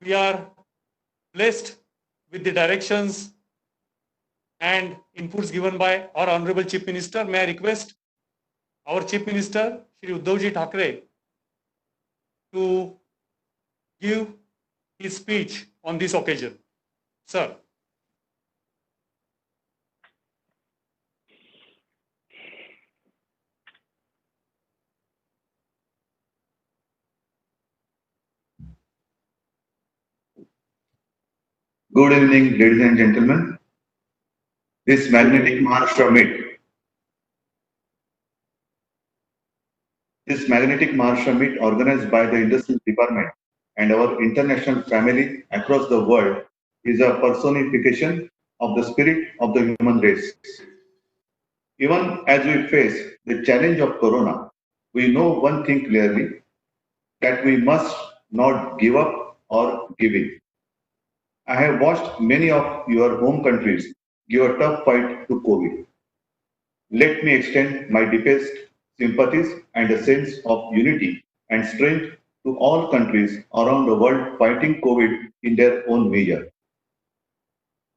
we are blessed with the directions and inputs given by our Honorable Chief Minister. May I request our Chief Minister, Shri Uddhavji Thackeray, to give his speech on this occasion. Sir. Good evening, ladies and gentlemen. This magnetic Maharashtra Meet organized by the Industrial Department and our international family across the world is a personification of the spirit of the human race. Even as we face the challenge of Corona, we know one thing clearly, that we must not give up or give in. I have watched many of your home countries give a tough fight to COVID. Let me extend my deepest sympathies and a sense of unity and strength to all countries around the world fighting COVID in their own measure.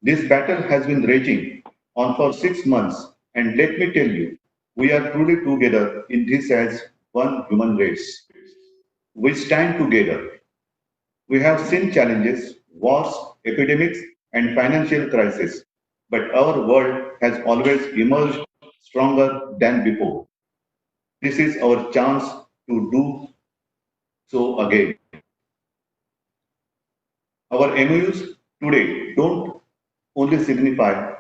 This battle has been raging on for 6 months, and let me tell you, we are truly together in this as one human race. We stand together. We have seen challenges, wars, epidemics, and financial crises, but our world has always emerged stronger than before. This is our chance to do so again. Our MOUs today don't only signify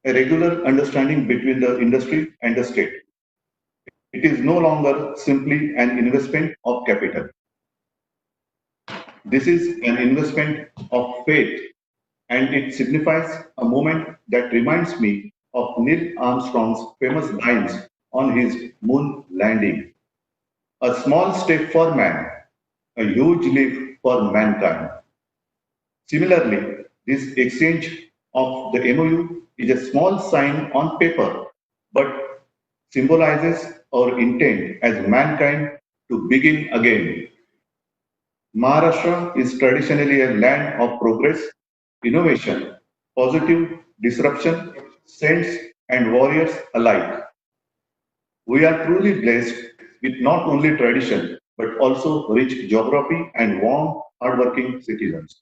a regular understanding between the industry and the state. It is no longer simply an investment of capital. This is an investment of faith, and it signifies a moment that reminds me of Neil Armstrong's famous lines on his moon landing. A small step for man, a huge leap for mankind. Similarly, this exchange of the MOU is a small sign on paper, but symbolizes our intent as mankind to begin again. Maharashtra is traditionally a land of progress, innovation, positive disruption, saints and warriors alike. We are truly blessed with not only tradition, but also rich geography and warm, hardworking citizens.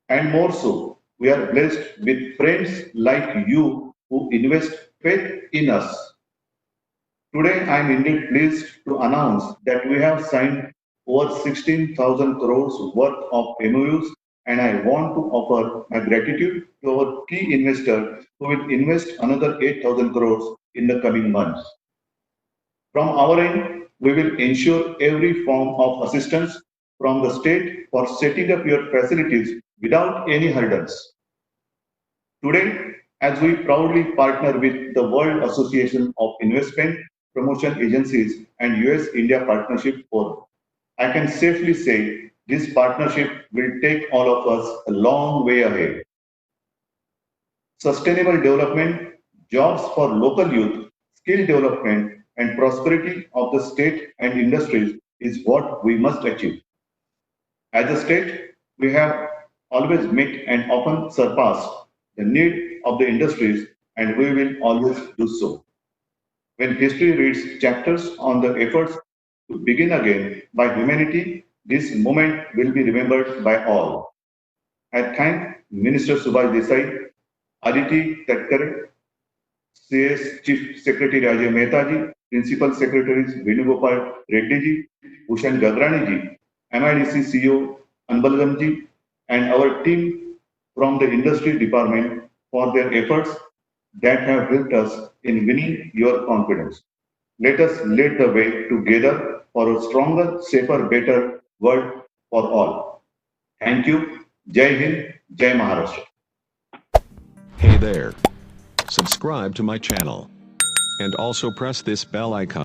And more so, we are blessed with friends like you who invest faith in us. Today, I am indeed pleased to announce that we have signed over 16,000 crores worth of MOUs, and I want to offer my gratitude to our key investor who will invest another 8,000 crores in the coming months. From our end, we will ensure every form of assistance from the state for setting up your facilities without any hurdles. Today, as we proudly partner with the World Association of Investment Promotion Agencies and US-India Partnership Forum, I can safely say this partnership will take all of us a long way ahead. Sustainable development, jobs for local youth, skill development, and prosperity of the state and industries is what we must achieve. As a state, we have always met and often surpassed the need of the industries, and we will always do so. When history reads chapters on the efforts to begin again by humanity, this moment will be remembered by all. I thank Minister Subhash Desai, Aditi Tatkare, CS Chief Secretary Ajay Mehta ji, Principal Secretaries Venugopal Reddy ji, Bhushan Gagrani ji, MIDC CEO Anbalgam ji, and our team from the industry department for their efforts that have helped us in winning your confidence. Let us lead the way together for a stronger, safer, better world for all. Thank you. Jai Hind, Jai Maharashtra. Hey there. Subscribe to my channel. And also press this bell icon.